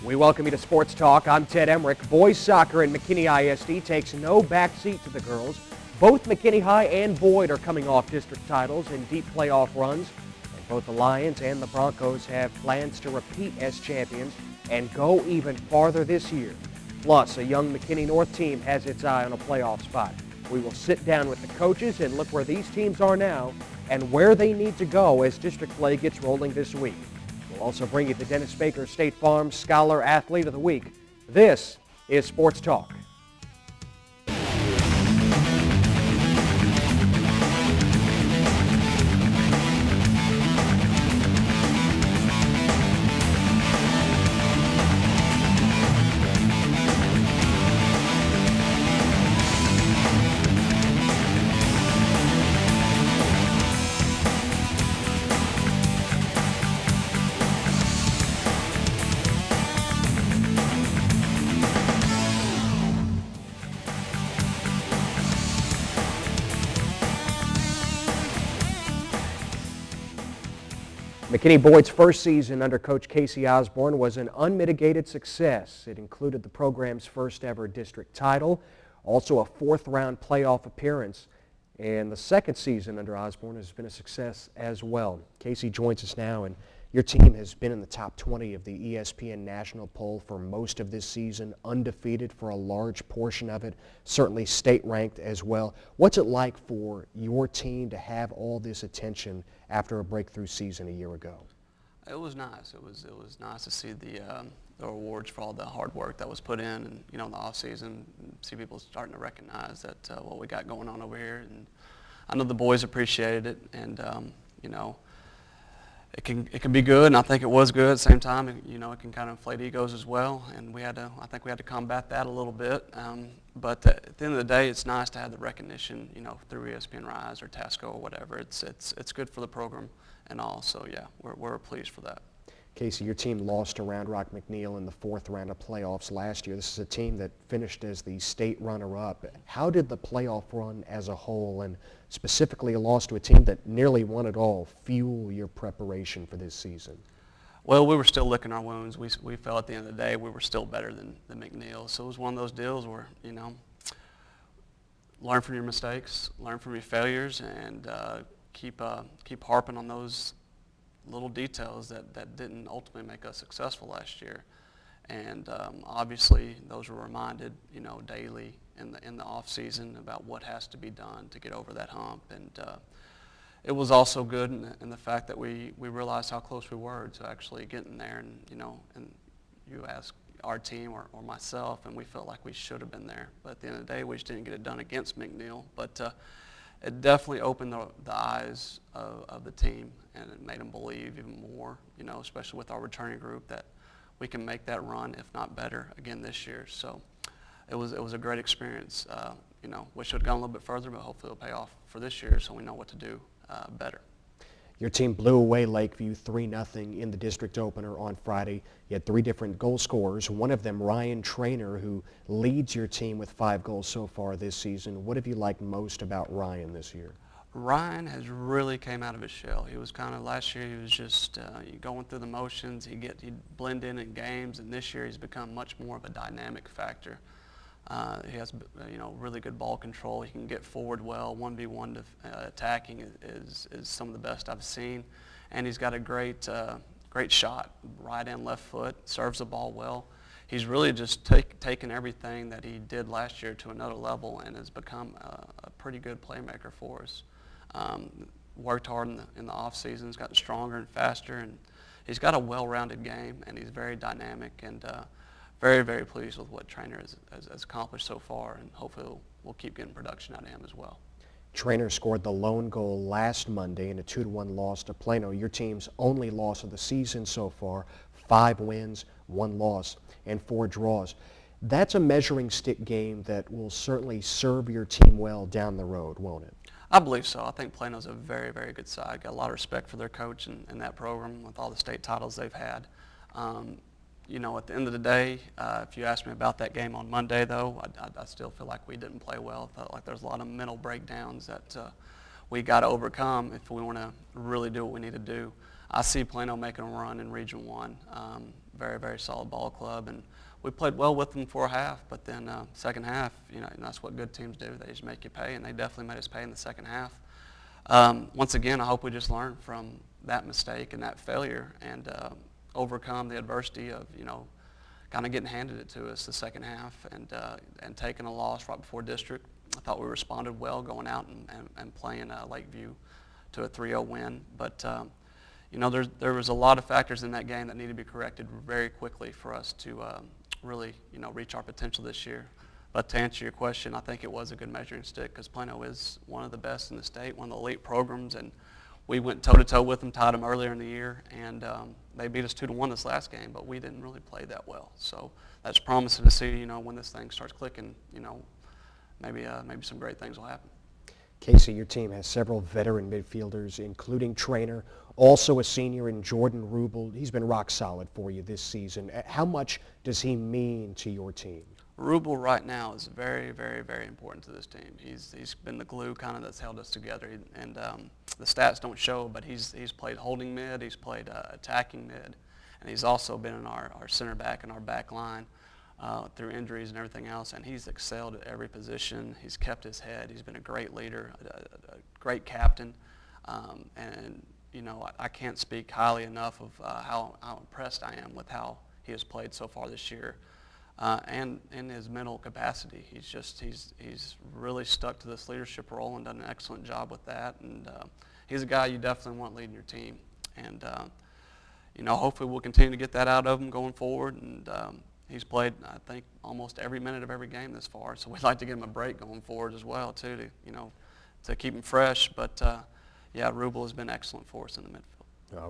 We welcome you to Sports Talk. I'm Ted Emrich. Boys soccer at McKinney ISD takes no backseat to the girls. Both McKinney High and Boyd are coming off district titles and deep playoff runs. And both the Lions and the Broncos have plans to repeat as champions and go even farther this year. Plus, a young McKinney North team has its eye on a playoff spot. We will sit down with the coaches and look where these teams are now and where they need to go as district play gets rolling this week. We'll also bring you the Dennis Baker State Farm Scholar Athlete of the Week. This is Sports Talk. McKinney Boyd's first season under Coach Casey Osborn was an unmitigated success. It included the program's first ever district title, also a fourth-round playoff appearance, and the second season under Osborn has been a success as well. Casey joins us now, and your team has been in the top 20 of the ESPN national poll for most of this season, undefeated for a large portion of it, certainly state-ranked as well. What's it like for your team to have all this attention after a breakthrough season a year ago? It was nice. It was nice to see the awards for all the hard work that was put in, and in the off season, see people starting to recognize that what we got going on over here. And I know the boys appreciated it, and it can be good, and I think it was good. At the same time, it can kind of inflate egos as well, and I think we had to combat that a little bit. But at the end of the day, it's nice to have the recognition, through ESPN Rise or Tasco or whatever. It's good for the program and all. So yeah, we're pleased for that. Casey, your team lost to Round Rock McNeil in the fourth round of playoffs last year. This is a team that finished as the state runner-up. How did the playoff run as a whole, and specifically a loss to a team that nearly won it all, fuel your preparation for this season? Well, we were still licking our wounds. We felt at the end of the day we were still better than McNeil. So it was one of those deals where, learn from your mistakes, learn from your failures, and keep harping on those little details that didn't ultimately make us successful last year. And obviously those were reminded, daily in the off season about what has to be done to get over that hump. And it was also good in the fact that we realized how close we were to actually getting there. And and you ask our team or myself, and we felt like we should have been there. But at the end of the day, we just didn't get it done against McNeil. But it definitely opened the eyes of the team, and it made them believe even more, especially with our returning group, that we can make that run, if not better, again this year. So it was a great experience. Wish it had gone a little bit further, but hopefully it'll pay off for this year so we know what to do better. Your team blew away Lakeview 3-0 in the district opener on Friday. You had three different goal scorers, one of them Ryan Trainer, who leads your team with 5 goals so far this season. What have you liked most about Ryan this year? Ryan has really came out of his shell. He was kind of, last year he was just going through the motions. He'd blend in games, and this year he's become much more of a dynamic factor. He has, really good ball control. He can get forward well. 1v1 attacking is some of the best I've seen, and he's got a great shot, right and left foot. Serves the ball well. He's really just taken everything that he did last year to another level, and has become a pretty good playmaker for us. Worked hard in the off season. He's gotten stronger and faster, and he's got a well-rounded game, and he's very dynamic, and very, very pleased with what Trainer has accomplished so far, and hopefully we'll keep getting production out of him as well. Trainer scored the lone goal last Monday in a 2-1 loss to Plano. Your team's only loss of the season so far, 5 wins, 1 loss, and 4 draws. That's a measuring stick game that will certainly serve your team well down the road, won't it? I believe so. I think Plano's a very, very good side. Got a lot of respect for their coach and that program with all the state titles they've had. At the end of the day, if you ask me about that game on Monday, though, I still feel like we didn't play well. I felt like there's a lot of mental breakdowns that we got to overcome if we want to really do what we need to do. I see Plano making a run in Region 1. Very, very solid ball club, and we played well with them for a half, but then second half, and that's what good teams do. They just make you pay, and they definitely made us pay in the second half. Once again, I hope we just learn from that mistake and that failure and overcome the adversity of, kind of getting handed it to us the second half and taking a loss right before district. I thought we responded well going out and playing Lakeview to a 3-0 win, but there was a lot of factors in that game that need to be corrected very quickly for us to really, reach our potential this year. But to answer your question, I think it was a good measuring stick because Plano is one of the best in the state, one of the elite programs, and we went toe-to-toe with them, tied them earlier in the year, and they beat us 2-1 this last game, but we didn't really play that well. So that's promising to see, when this thing starts clicking, maybe some great things will happen. Casey, your team has several veteran midfielders, including Trainer, also a senior in Jordan Ruble. He's been rock solid for you this season. How much does he mean to your team? Ruble right now is very, very, very important to this team. He's been the glue kind of that's held us together, and the stats don't show, but he's played holding mid, he's played attacking mid, and he's also been in our center back and our back line through injuries and everything else, and he's excelled at every position. He's kept his head. He's been a great leader, a great captain, and I can't speak highly enough of how impressed I am with how he has played so far this year. And in his mental capacity, he's really stuck to this leadership role and done an excellent job with that. And he's a guy you definitely want leading your team. And hopefully we'll continue to get that out of him going forward. And he's played, I think, almost every minute of every game this far. So we'd like to give him a break going forward as well, too, to keep him fresh. But yeah, Ruble has been excellent for us in the midfield.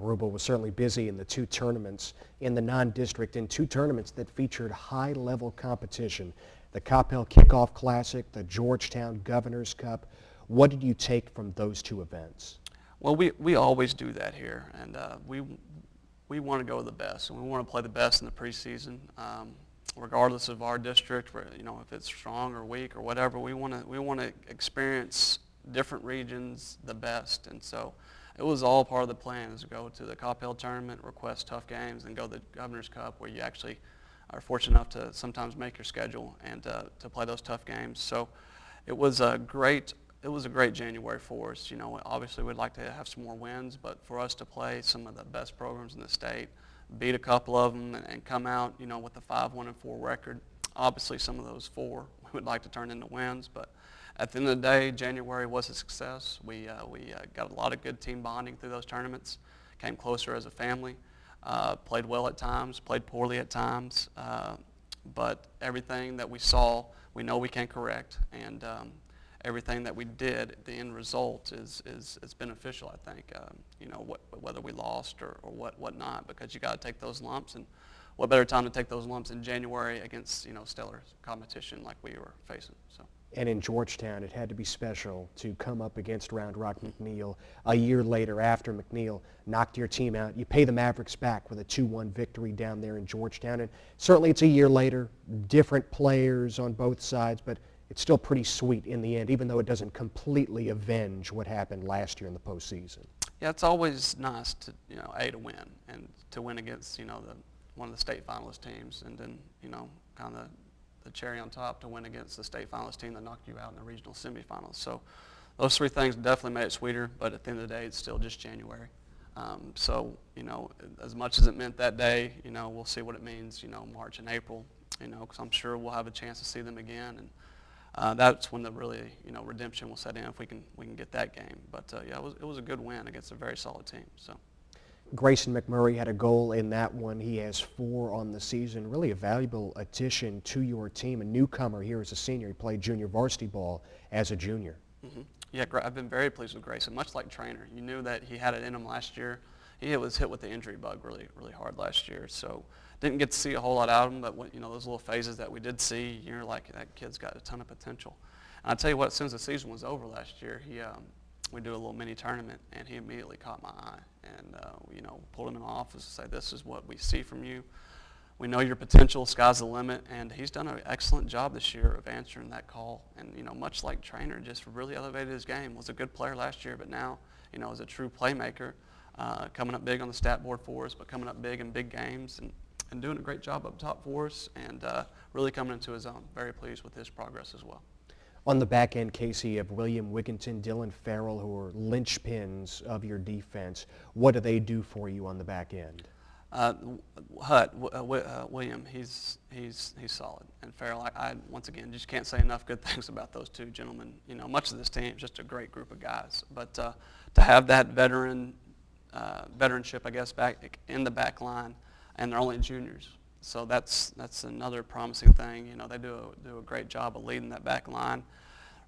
Ruble was certainly busy in the two tournaments in the non-district, in two tournaments that featured high-level competition. The Coppell Kickoff Classic, the Georgetown Governor's Cup. What did you take from those two events? Well, we always do that here, and we want to go to the best, and we want to play the best in the preseason, regardless of our district, where, if it's strong or weak or whatever. We want to experience different regions the best, and so it was all part of the plan, is to go to the Coppell tournament, request tough games, and go to the Governor's Cup, where you actually are fortunate enough to sometimes make your schedule and to play those tough games. So it was a great January for us. Obviously we'd like to have some more wins, but for us to play some of the best programs in the state, beat a couple of them, and come out, with a 5-1-4 record. Obviously some of those 4 we would like to turn into wins, but at the end of the day, January was a success. We got a lot of good team bonding through those tournaments, came closer as a family, played well at times, played poorly at times, but everything that we saw, we know we can correct, and everything that we did, the end result is beneficial, I think, whether we lost or what not, because you got to take those lumps, and what better time to take those lumps in January against, stellar competition like we were facing, so. And in Georgetown, it had to be special to come up against Round Rock McNeil a year later after McNeil knocked your team out. You pay the Mavericks back with a 2-1 victory down there in Georgetown. And certainly it's a year later, different players on both sides, but it's still pretty sweet in the end, even though it doesn't completely avenge what happened last year in the postseason. Yeah, it's always nice to, to win, and to win against, one of the state finalist teams, and then, kind of the cherry on top to win against the state finalist team that knocked you out in the regional semifinals. So those 3 things definitely made it sweeter, but at the end of the day, it's still just January. So, as much as it meant that day, we'll see what it means, March and April, because I'm sure we'll have a chance to see them again, and that's when the really, redemption will set in if we can get that game. But yeah, it was a good win against a very solid team. So. Grayson McMurray had a goal in that one. He has 4 on the season. Really a valuable addition to your team. A newcomer here as a senior. He played junior varsity ball as a junior. Mm-hmm. Yeah, I've been very pleased with Grayson, much like Trainer. You knew that he had it in him last year. He was hit with the injury bug really, really hard last year, so didn't get to see a whole lot out of him, but those little phases that we did see, you're like, that kid's got a ton of potential. And I tell you what, as soon as the season was over last year, we do a little mini tournament, and he immediately caught my eye, and pulled him in the office and say, this is what we see from you. We know your potential, sky's the limit, and he's done an excellent job this year of answering that call. And much like Trainer, just really elevated his game. Was a good player last year, but now is a true playmaker. coming up big on the stat board for us, but coming up big in big games and doing a great job up top for us and really coming into his own. Very pleased with his progress as well. On the back end, Casey, of William Wigginton, Dylan Farrell, who are linchpins of your defense, what do they do for you on the back end? William, he's solid, and Farrell, I once again just can't say enough good things about those two gentlemen. You know, much of this team is just a great group of guys, but to have that veteranship, I guess, back in the back line, and they're only juniors, so that's another promising thing. You know, they do a great job of leading that back line.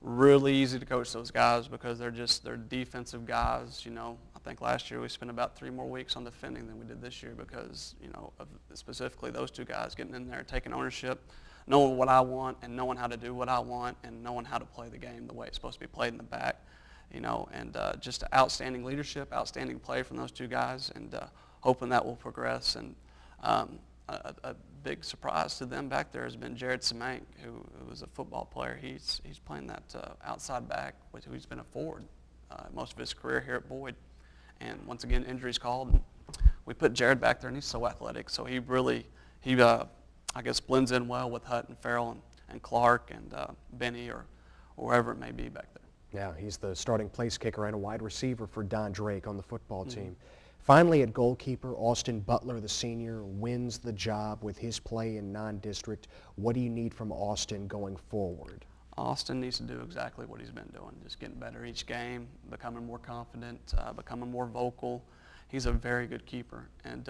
Really easy to coach those guys because they're defensive guys. You know, I think last year we spent about 3 more weeks on defending than we did this year because, you know, of specifically those two guys getting in there, taking ownership, knowing what I want and knowing how to do what I want and knowing how to play the game the way it's supposed to be played in the back. You know, and just outstanding leadership, outstanding play from those two guys, and hoping that will progress. And a big surprise to them back there has been Jared Semank, who was a football player. He's playing that outside back, with who he's been a forward most of his career here at Boyd. And once again, injuries called. And we put Jared back there, and he's so athletic. So he really, I guess, blends in well with Hutt and Farrell and Clark and Benny or wherever it may be back there. Yeah, he's the starting place kicker and a wide receiver for Don Drake on the football team. Finally, at goalkeeper, Austin Butler, the senior, wins the job with his play in non-district. What do you need from Austin going forward? Austin needs to do exactly what he's been doing, just getting better each game, becoming more confident, becoming more vocal. He's a very good keeper, and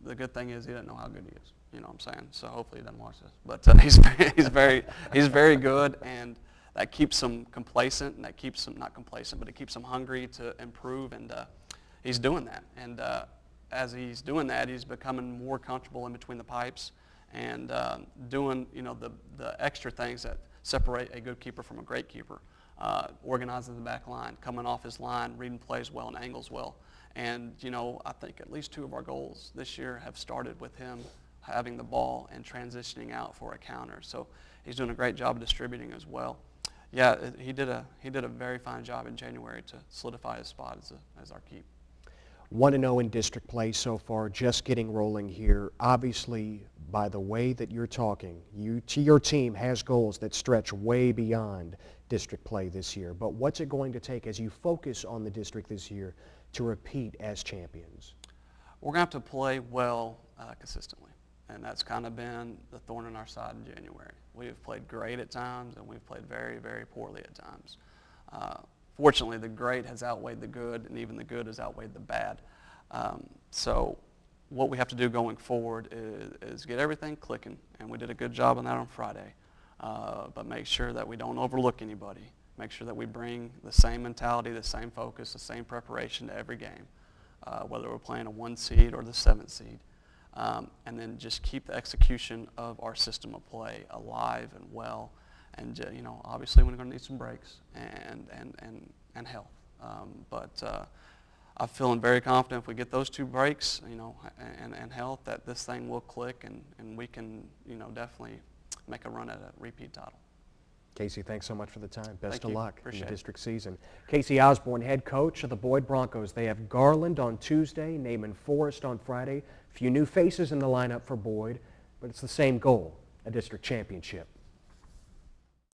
the good thing is he doesn't know how good he is. You know what I'm saying? So hopefully he doesn't watch this. But he's very good, and that keeps him complacent, and that keeps him not complacent, but it keeps him hungry to improve, and he's doing that. And as he's doing that, he's becoming more comfortable in between the pipes and doing, you know, the extra things that separate a good keeper from a great keeper. Organizing the back line, coming off his line, reading plays well and angles well. And, you know, I think at least 2 of our goals this year have started with him having the ball and transitioning out for a counter. So he's doing a great job of distributing as well. Yeah, he did a very fine job in January to solidify his spot as our keep. 1-0 in district play so far, just getting rolling here. Obviously, by the way that you're talking, your team has goals that stretch way beyond district play this year. But what's it going to take as you focus on the district this year to repeat as champions? We're going to have to play well consistently, and that's kind of been the thorn in our side in January. We have played great at times, and we've played very, very poorly at times. Fortunately, the great has outweighed the good, and even the good has outweighed the bad. So what we have to do going forward is get everything clicking, and we did a good job on that on Friday. But make sure that we don't overlook anybody. Make sure that we bring the same mentality, the same focus, the same preparation to every game, whether we're playing a 1 seed or the 7th seed. And then just keep the execution of our system of play alive and well. And, you know, obviously we're going to need some breaks and health. But I'm feeling very confident if we get those 2 breaks, you know, and health, that this thing will click and we can, you know, definitely make a run at a repeat title. Casey, thanks so much for the time. Best of luck in the district season. Casey Osborn, head coach of the Boyd Broncos. They have Garland on Tuesday, Naaman Forrest on Friday. A few new faces in the lineup for Boyd, but it's the same goal, a district championship.